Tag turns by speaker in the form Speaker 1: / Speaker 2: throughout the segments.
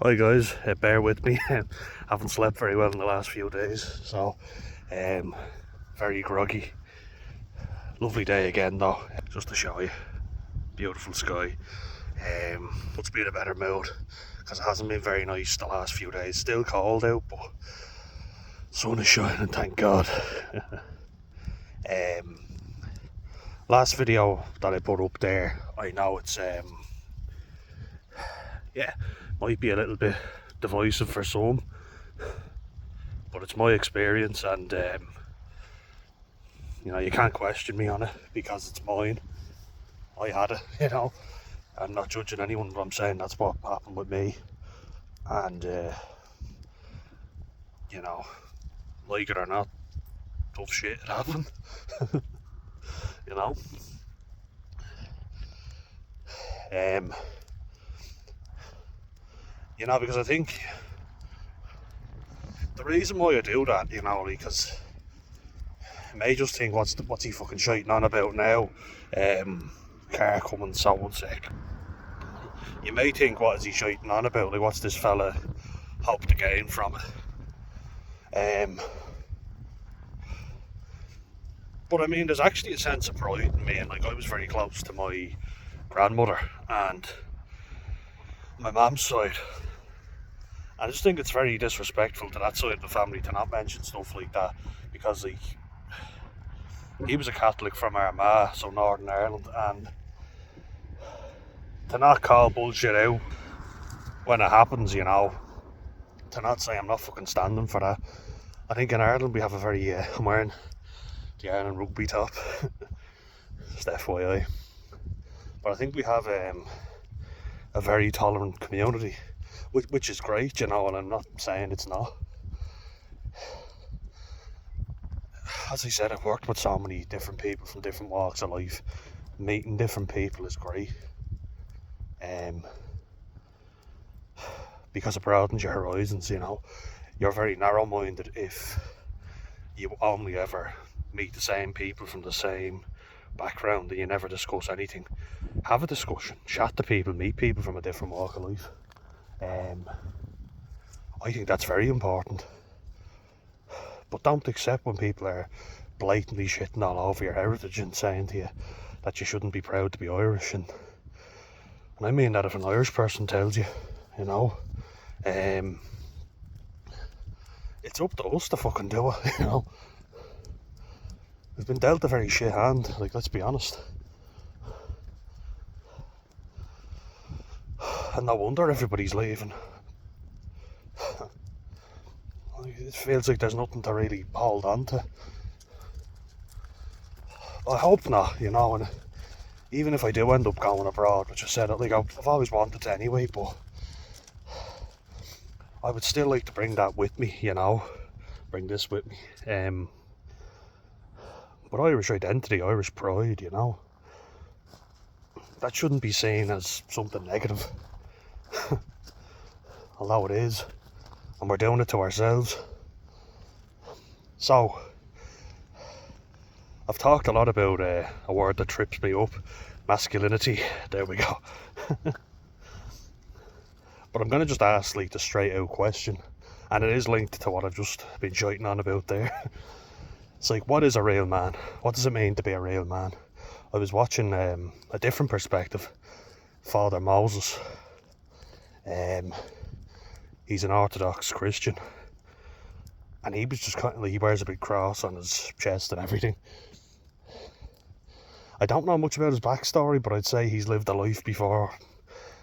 Speaker 1: Hi guys, bear with me. Haven't slept very well in the last few days, so um, very groggy. Lovely day again though, just to show you. Beautiful sky. Puts me in a better mood because it hasn't been very nice the last few days. Still cold out, but sun is shining, thank God. um, Last video that I put up there, I know it's yeah, might be a little bit divisive for some, but it's my experience, and you can't question me on it because it's mine. I had it. I'm not judging anyone, but I'm saying that's what happened with me. And, you know, like it or not, tough shit it happened, you know. Um, because I think the reason why I do that, because you may just think, what's he fucking shouting on about now? Car coming, so one sec. You may think, what is he shouting on about? Like, what's this fella hope to gain from it? But I mean, there's actually a sense of pride in me, and like I was very close to my grandmother and my mum's side. I just think it's very disrespectful to that side of the family to not mention stuff like that, because like he was a Catholic from Armagh, so Northern Ireland, and to not call bullshit out when it happens, to not say I'm not fucking standing for that. I think in Ireland we have a very I'm wearing the Ireland rugby top, just FYI. But I think we have a very tolerant community, which is great, and I'm not saying it's not. As I said, I've worked with so many different people from different walks of life. Meeting different people is great, because it broadens your horizons. You're very narrow-minded if you only ever meet the same people from the same background and you never discuss anything. Have a discussion, chat to people, meet people from a different walk of life. I think that's very important. But don't accept when people are blatantly shitting all over your heritage and saying to you that you shouldn't be proud to be Irish. And I mean that if an Irish person tells you, it's up to us to fucking do it. We've been dealt a very shit hand, like, let's be honest. And no wonder everybody's leaving. It feels like there's nothing to really hold on to. I hope not, and even if I do end up going abroad, which I said, like, I've always wanted to anyway, but I would still like to bring that with me, bring this with me. But Irish identity, Irish pride, that shouldn't be seen as something negative. Although it is, and we're doing it to ourselves. So, I've talked a lot about a word that trips me up, masculinity. There we go. But I'm going to just ask like the straight out question, and it is linked to what I've just been shouting on about there. It's like, what is a real man? What does it mean to be a real man? I was watching a different perspective, Father Moses. He's an Orthodox Christian, and he was just kind of like, he wears a big cross on his chest and everything. I don't know much about his backstory, but I'd say he's lived a life before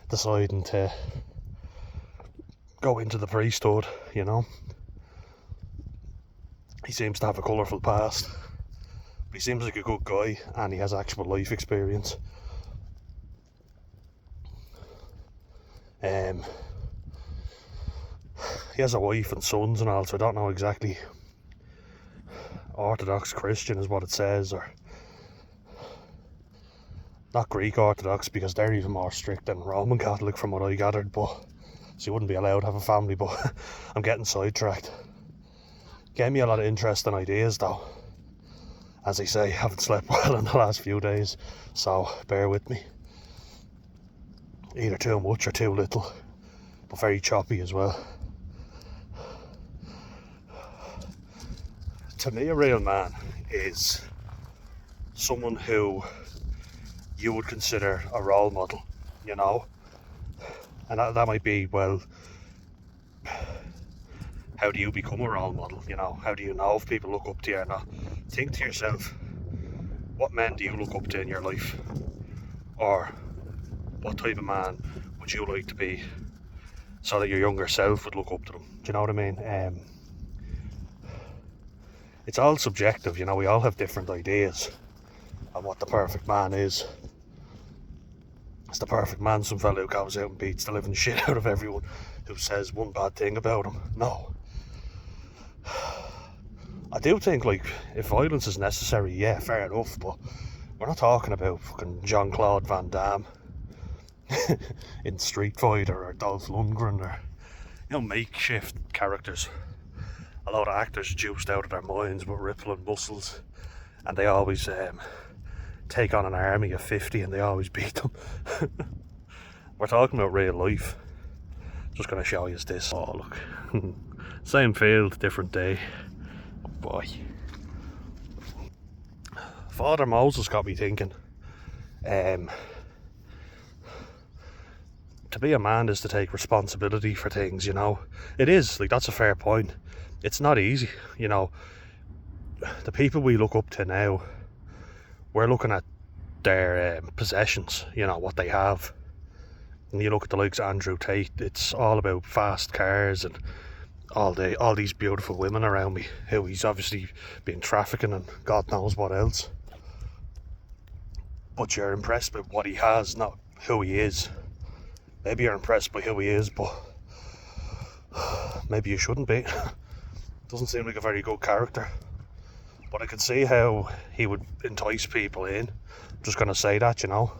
Speaker 1: deciding to go into the priesthood. He seems to have a colourful past, but he seems like a good guy, and he has actual life experience. He has a wife and sons and all, so I don't know exactly. Orthodox Christian is what it says, or not Greek Orthodox, because they're even more strict than Roman Catholic from what I gathered, but so you wouldn't be allowed to have a family. But I'm getting sidetracked. Gave me a lot of interesting ideas though. As I say, I haven't slept well in the last few days, so bear with me. Either too much or too little. but very choppy as well. To me, a real man is someone who you would consider a role model, you know? And that might be, well, how do you become a role model, you know? How do you know if people look up to you or not? Think to yourself, what men do you look up to in your life? Or what type of man would you like to be so that your younger self would look up to them? Do you know what I mean? It's all subjective, you know, we all have different ideas on what the perfect man is. Is the perfect man some fella who goes out and beats the living shit out of everyone who says one bad thing about him? No. I do think, like, if violence is necessary, yeah, fair enough, but we're not talking about fucking Jean-Claude Van Damme in Street Fighter or Dolph Lundgren or, you know, makeshift characters. A lot of actors juiced out of their minds with rippling muscles, and they always take on an army of 50 and they always beat them. We're talking about real life. Just going to show you this. Oh, look. Same field, different day. Oh boy. Father Moses got me thinking. To be a man is to take responsibility for things, you know. It is, like, that's a fair point. It's not easy, you know. The people we look up to now, we're looking at their possessions, you know, what they have. And you look at the likes of Andrew Tate, it's all about fast cars and all these beautiful women around me who he's obviously been trafficking and God knows what else. But you're impressed by what he has, not who he is. Maybe you're impressed by who he is, but maybe you shouldn't be. Doesn't seem like a very good character. But I can see how he would entice people in. I'm just going to say that, you know.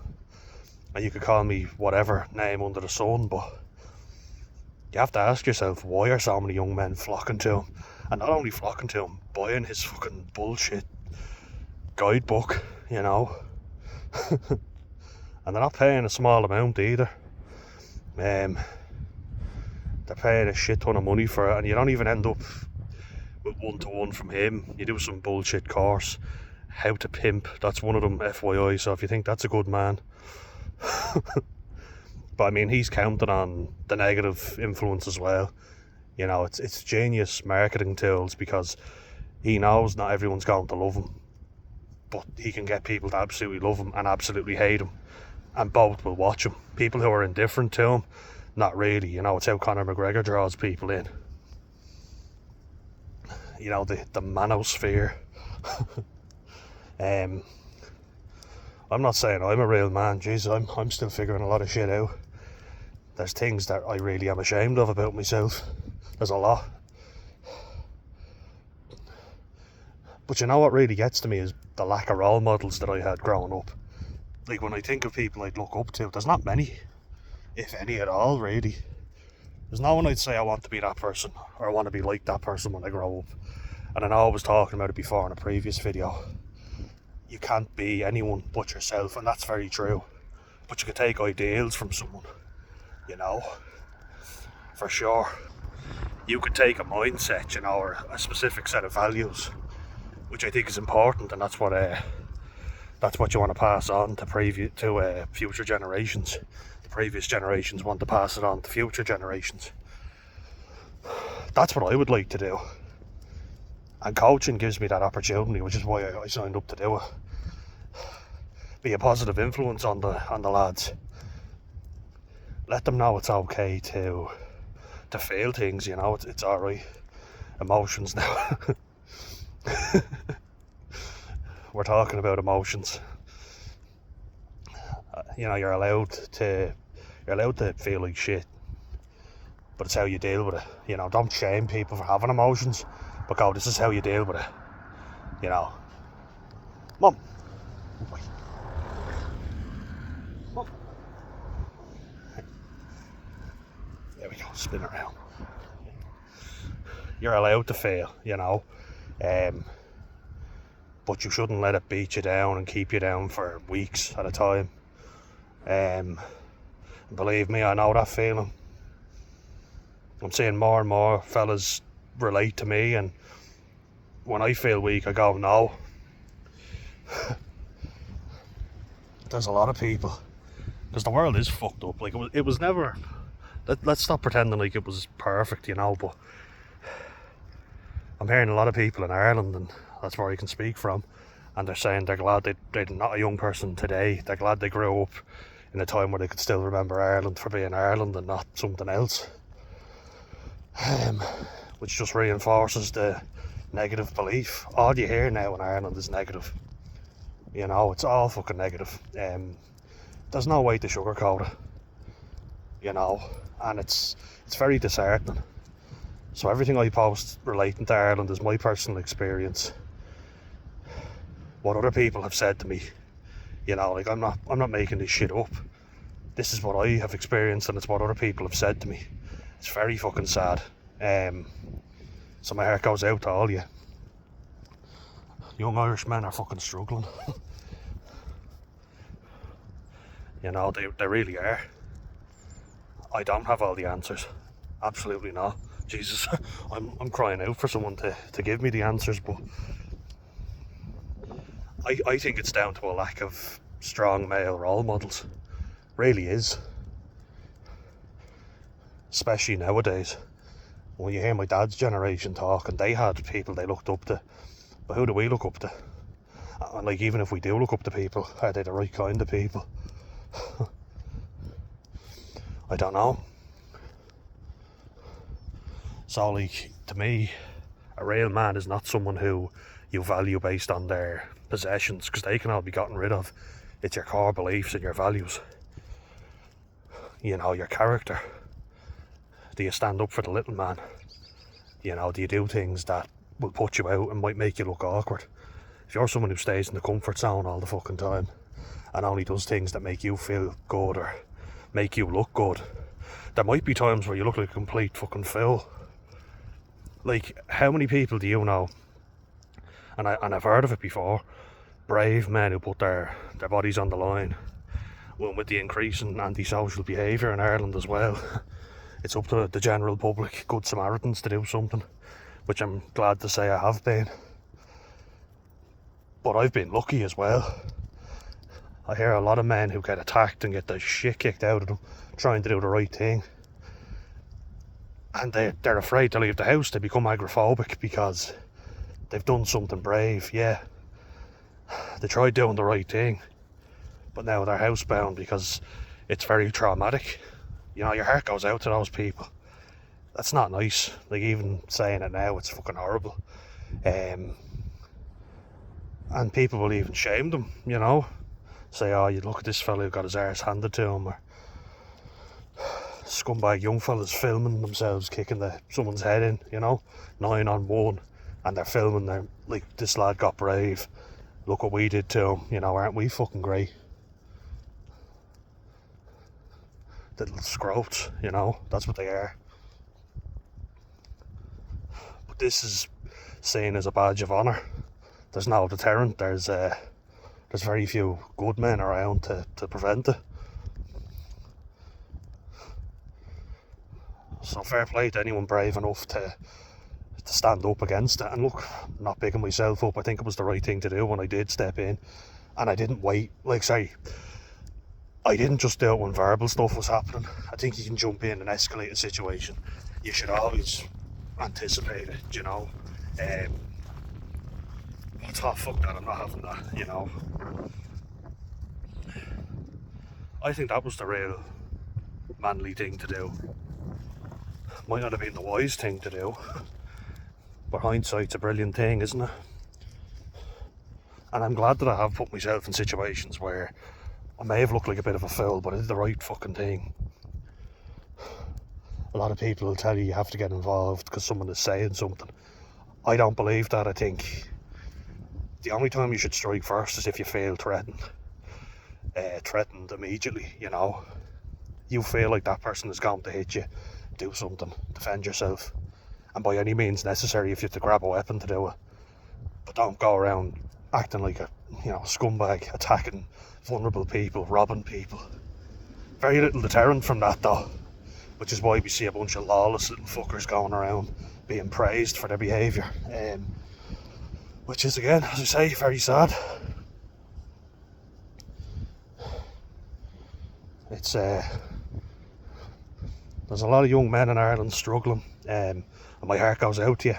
Speaker 1: And you could call me whatever name under the sun, but you have to ask yourself, why are so many young men flocking to him? And not only flocking to him, buying his fucking bullshit guidebook, you know. And they're not paying a small amount either. They're paying a shit ton of money for it, and you don't even end up with one-to-one from him. You do some bullshit course, how to pimp, that's one of them, FYI, so if you think that's a good man. But I mean, he's counting on the negative influence as well. You know, it's genius marketing tools, because he knows not everyone's going to love him, but he can get people to absolutely love him and absolutely hate him, and both will watch him. People who are indifferent to him, not really, you know. It's how Conor McGregor draws people in. You know, the manosphere. I'm not saying I'm a real man. Jeez, I'm still figuring a lot of shit out. There's things that I really am ashamed of about myself. There's a lot. But you know what really gets to me is the lack of role models that I had growing up. Like, when I think of people I'd look up to, there's not many, if any at all, really. There's no one I'd say I want to be that person, or I want to be like that person when I grow up. And I know I was talking about it before in a previous video. You can't be anyone but yourself, and that's very true. But you can take ideals from someone, you know, for sure. You could take a mindset, you know, or a specific set of values, which I think is important, and that's what you want to pass on to future generations. The previous generations want to pass it on to future generations. That's what I would like to do. And coaching gives me that opportunity, which is why I signed up to do it. Be a positive influence on the lads. Let them know it's okay to feel things, you know. It's alright. Emotions now. We're talking about emotions. You know, you're allowed to feel like shit, but it's how you deal with it. You know, don't shame people for having emotions, but go, this is how you deal with it. You know, Mum. There we go, spin around. You're allowed to feel, you know, but you shouldn't let it beat you down and keep you down for weeks at a time. Believe me, I know that feeling. I'm seeing more and more fellas relate to me, and when I feel weak I go, no. There's a lot of people, because the world is fucked up. Like, it was never, let's stop pretending like it was perfect, you know, but I'm hearing a lot of people in Ireland, and that's where I can speak from, and they're saying they're glad they're not a young person today. They're glad they grew up in a time where they could still remember Ireland for being Ireland and not something else, which just reinforces the negative belief. All you hear now in Ireland is negative. You know, it's all fucking negative. There's no way to sugarcoat it, you know, and it's very disheartening. So everything I post relating to Ireland is my personal experience, what other people have said to me. You know, like, I'm not making this shit up. This is what I have experienced, and it's what other people have said to me. It's very fucking sad. So my heart goes out to all you. Young Irish men are fucking struggling. You know, they really are. I don't have all the answers. Absolutely not. Jesus, I'm crying out for someone to give me the answers, but I think it's down to a lack of strong male role models. Really is. Especially nowadays. When you hear my dad's generation talk, and they had people they looked up to, but who do we look up to? And like, even if we do look up to people, are they the right kind of people? I don't know. So, like, to me, a real man is not someone who you value based on their possessions, because they can all be gotten rid of. It's your core beliefs and your values. You know, your character. Do you stand up for the little man? You know, do you do things that will put you out and might make you look awkward? If you're someone who stays in the comfort zone all the fucking time and only does things that make you feel good or make you look good, there might be times where you look like a complete fucking fool. Like, how many people do you know, and I've heard of it before, brave men who put their bodies on the line? Well, with the increase in antisocial behaviour in Ireland as well, it's up to the general public, good Samaritans, to do something, which I'm glad to say I have been. But I've been lucky as well. I hear a lot of men who get attacked and get the shit kicked out of them trying to do the right thing, and they're afraid to leave the house. They become agoraphobic because they've done something brave. Yeah, they tried doing the right thing, but now they're housebound because it's very traumatic. You know, your heart goes out to those people. That's not nice. Like, even saying it now, it's fucking horrible. And people will even shame them, you know. Say, oh, you look at this fella who got his arse handed to him, or scumbag young fellas filming themselves kicking someone's head in, you know, 9-on-1, and they're filming, they're like, this lad got brave, look what we did to him, you know, aren't we fucking great? Little scroats, you know, that's what they are. But this is seen as a badge of honour. There's no deterrent. There's very few good men around to prevent it. So fair play to anyone brave enough to stand up against it. And look, I'm not picking myself up. I think it was the right thing to do when I did step in, and I didn't wait. Like, say, I didn't just do it when verbal stuff was happening. I think you can jump in and escalate a situation. You should always anticipate it, you know. I thought, fuck that, I'm not having that, you know. I think that was the real manly thing to do. Might not have been the wise thing to do, but hindsight's a brilliant thing, isn't it? And I'm glad that I have put myself in situations where I may have looked like a bit of a fool, but I did the right fucking thing. A lot of people will tell you have to get involved because someone is saying something. I don't believe that. I think the only time you should strike first is if you feel threatened. Threatened immediately, you know. You feel like that person is going to hit you, do something, defend yourself. And by any means necessary, if you have to grab a weapon to do it. But don't go around acting like a, you know, scumbag, attacking vulnerable people, robbing people. Very little deterrent from that, though. which is why we see a bunch of lawless little fuckers going around being praised for their behaviour, which is, again, as I say, very sad. It's there's a lot of young men in Ireland struggling, and my heart goes out to you.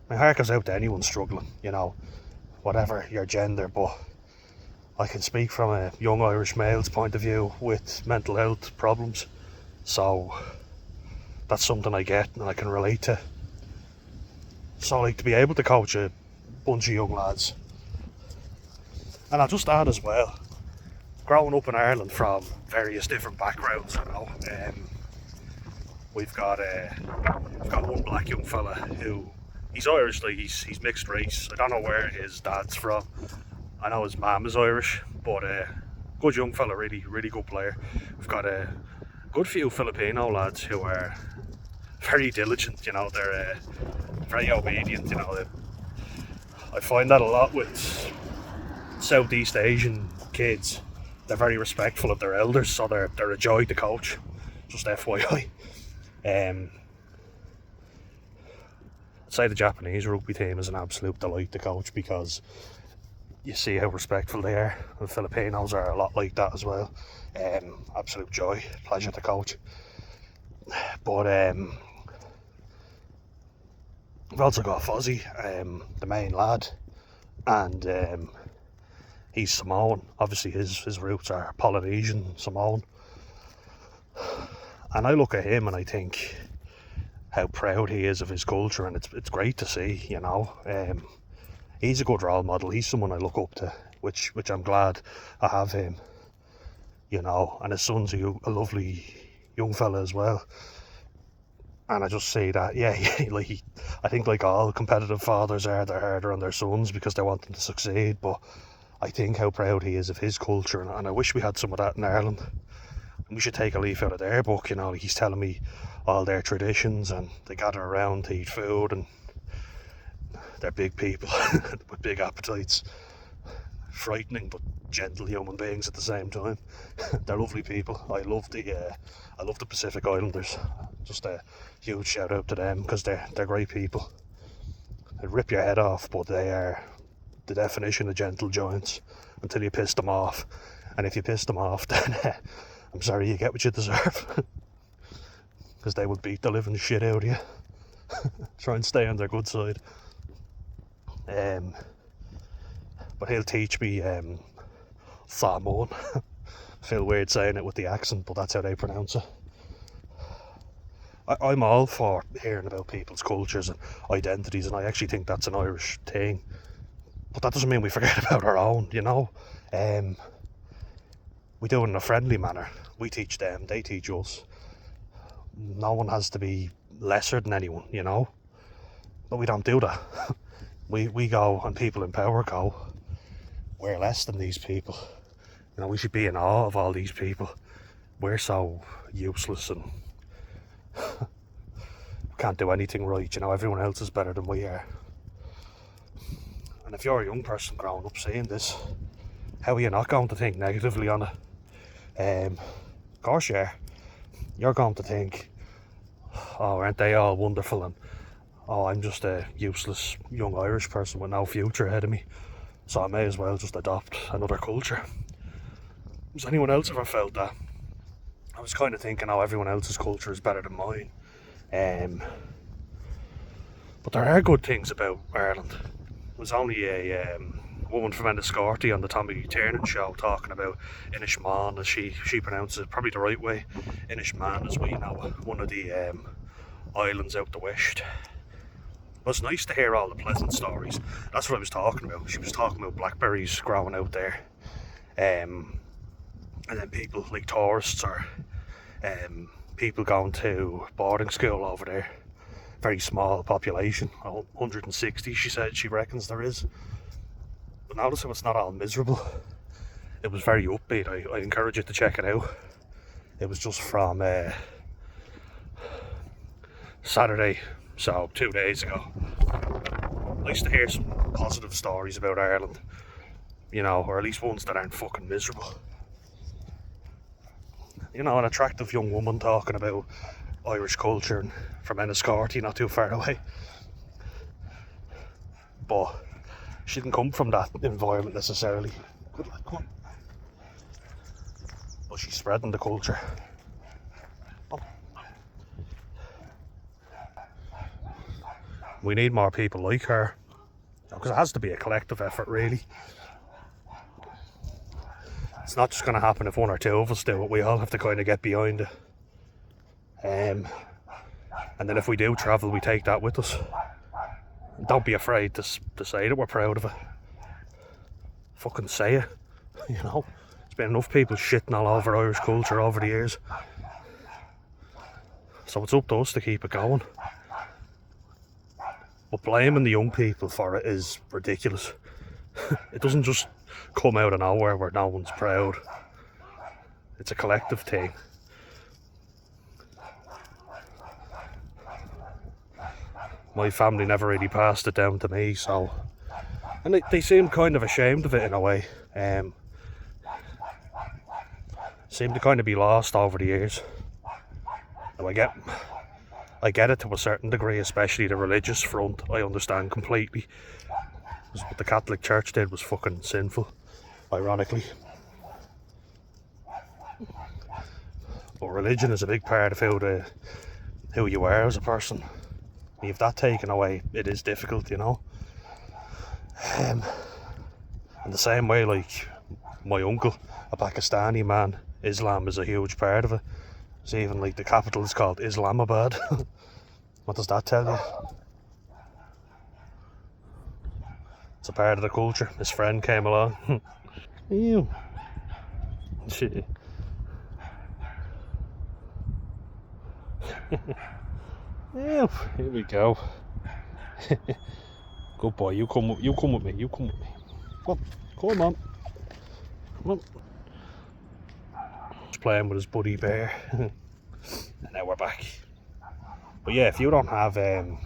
Speaker 1: My heart goes out to anyone struggling, you know, whatever your gender, but I can speak from a young Irish male's point of view with mental health problems, so that's something I get and I can relate to. So, like, to be able to coach a bunch of young lads, and I'll just add as well, growing up in Ireland from various different backgrounds, you know, we've got one black young fella who, he's Irish, like he's mixed race. I don't know where his dad's from. I know his mum is Irish, but good young fella, really, really good player. We've got a good few Filipino lads who are very diligent, you know, they're very obedient, you know. I find that a lot with Southeast Asian kids. They're very respectful of their elders, so they're a joy to coach, just FYI. I'd say the Japanese rugby team is an absolute delight to coach because you see how respectful they are. The Filipinos are a lot like that as well. Absolute joy, pleasure to coach. But we've also got Fozzie, the main lad, and he's Samoan. Obviously his roots are Polynesian, Samoan. And I look at him and I think how proud he is of his culture, and it's great to see, you know. He's a good role model. He's someone I look up to, which I'm glad I have him, you know. And his son's a lovely young fella as well. And I just say that, yeah, I think like all competitive fathers are, they're harder on their sons because they want them to succeed. But I think how proud he is of his culture, and I wish we had some of that in Ireland. And we should take a leaf out of their book, you know. Like, he's telling me all their traditions, and they gather around to eat food, and they're big people with big appetites. Frightening but gentle human beings at the same time. They're lovely people. I love the Pacific Islanders. Just a huge shout out to them because they're great people. They rip your head off, but they are the definition of gentle giants until you piss them off. And if you piss them off, then I'm sorry, you get what you deserve. Because they would beat the living shit out of you. Try and stay on their good side. But he'll teach me Samoan. Feel weird saying it with the accent, but that's how they pronounce it. I'm all for hearing about people's cultures and identities, and I actually think that's an Irish thing. But that doesn't mean we forget about our own, you know. We do it in a friendly manner. We teach them, they teach us. No one has to be lesser than anyone, you know. But we don't do that. We go, and people in power go, we're less than these people. You know, we should be in awe of all these people. We're so useless and can't do anything right, you know. Everyone else is better than we are. And if you're a young person growing up seeing this, how are you not going to think negatively on it? Of course you are. You're going to think, oh, aren't they all wonderful, and oh, I'm just a useless young Irish person with no future ahead of me, so I may as well just adopt another culture. Has anyone else ever felt that? I was kind of thinking, oh, everyone else's culture is better than mine. But there are good things about Ireland. There was only a woman from Enniscorthy on the Tommy Tiernan show talking about Inishmaan, as she pronounces it probably the right way. Inishmaan, as we know it, one of the islands out the west. It was nice to hear all the pleasant stories. That's what I was talking about. She was talking about blackberries growing out there. And then people like tourists or people going to boarding school over there. Very small population, 160 she said she reckons there is. But notice how it's not all miserable. It was very upbeat. I encourage you to check it out. It was just from Saturday, so 2 days ago. Nice to hear some positive stories about Ireland, you know, or at least ones that aren't fucking miserable. You know, an attractive young woman talking about Irish culture and from Enniscorthy, not too far away. But she didn't come from that environment necessarily. Good lad, come on. But she's spreading the culture. We need more people like her, because it has to be a collective effort, really. It's not just going to happen if one or two of us do it. We all have to kind of get behind it. And then if we do travel, we take that with us. Don't be afraid to say that we're proud of it. Fucking say it, you know. There's been enough people shitting all over Irish culture over the years. So it's up to us to keep it going. But blaming the young people for it is ridiculous. It doesn't just come out of nowhere where no one's proud. It's a collective thing. My family never really passed it down to me, so... And they seem kind of ashamed of it in a way. Seem to kind of be lost over the years. Now I get it to a certain degree, especially the religious front. I understand completely. Because what the Catholic Church did was fucking sinful, ironically. But religion is a big part of who you are as a person. If that taken away, it is difficult, you know. In the same way, like my uncle, a Pakistani man, Islam is a huge part of it. It's even like the capital is called Islamabad. What does that tell you? It's a part of the culture. His friend came along. Ew. Shit. Yeah, here we go. Good boy, you come with me, Come on. He's playing with his buddy bear. And now we're back. But yeah, if you don't have the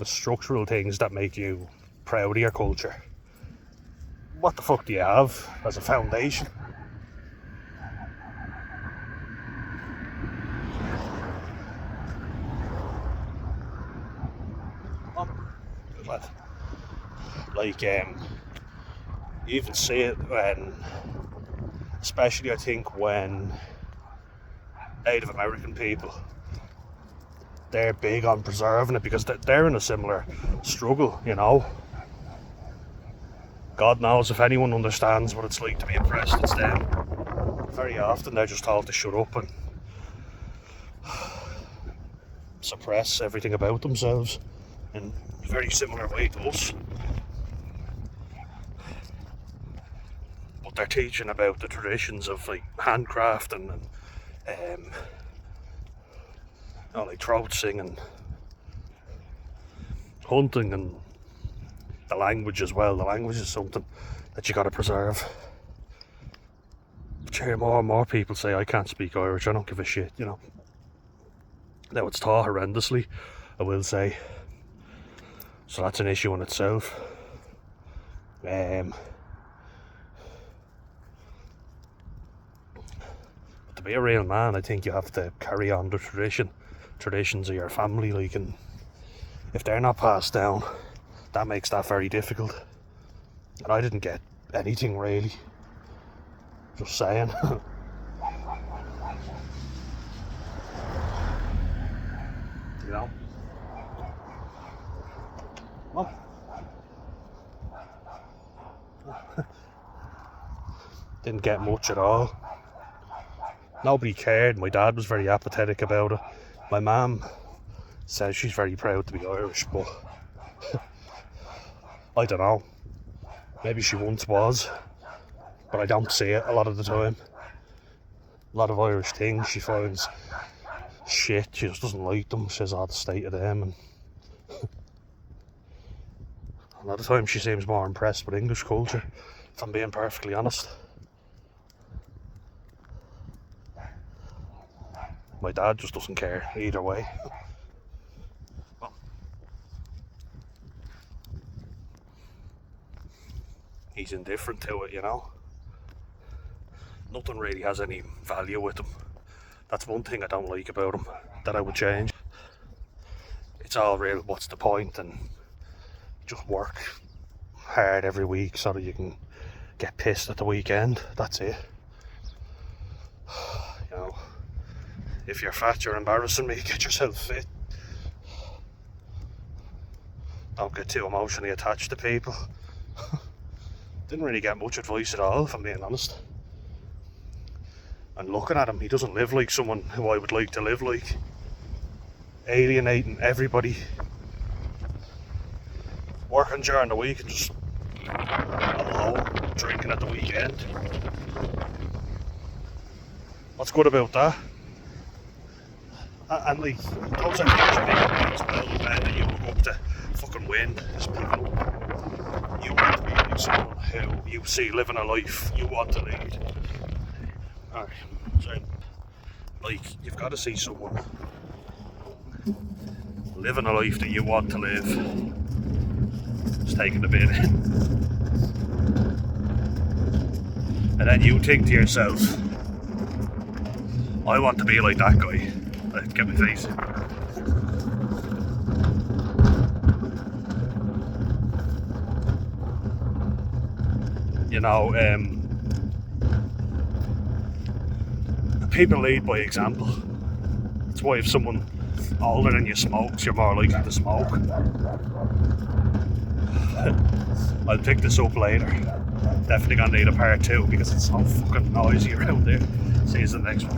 Speaker 1: structural things that make you proud of your culture, what the fuck do you have as a foundation? Like, you even see it when, especially I think when Native American people, they're big on preserving it because they're in a similar struggle, you know. God knows if anyone understands what it's like to be oppressed, it's them. Very often they're just told to shut up and suppress everything about themselves in a very similar way to us. But they're teaching about the traditions of like handcraft and like throat singing, hunting, and the language as well. The language is something that you got to preserve. But you hear more and more people say, I can't speak Irish, I don't give a shit, you know. Now it's taught horrendously, I will say. So that's an issue in itself. But to be a real man, I think you have to carry on the traditions of your family, like, and if they're not passed down, that makes that very difficult. And I didn't get anything really. Just saying. You know? Well. Didn't get much at all. Nobody cared. My dad was very apathetic about it. My mum says she's very proud to be Irish, but I don't know. Maybe she once was, but I don't see it a lot of the time. A lot of Irish things she finds shit. She just doesn't like them. She says, the state of them. And a lot of times she seems more impressed with English culture, if I'm being perfectly honest. My dad just doesn't care either way. He's indifferent to it, you know. nothing really has any value with them. That's one thing I don't like about them, that I would change. It's all real, what's the point, and just work hard every week so that you can get pissed at the weekend. That's it. You know, if you're fat, you're embarrassing me. Get yourself fit. Don't get too emotionally attached to people. Didn't really get much advice at all, if I'm being honest. And looking at him, he doesn't live like someone who I would like to live like. Alienating everybody. Working during the week and just alone, drinking at the weekend. What's good about that? And like, those are things as well, that you look up to fucking win is picking up. You want to be like someone who you see living a life you want to lead. Alright, so like, you've got to see someone living a life that you want to live. Just taking the bit in. And then you think to yourself, I want to be like that guy. Get my face. You know, people lead by example. That's why if someone older than you smokes, you're more likely to smoke. I'll pick this up later. Definitely gonna need a part 2 because it's so fucking noisy around there. See you in the next one.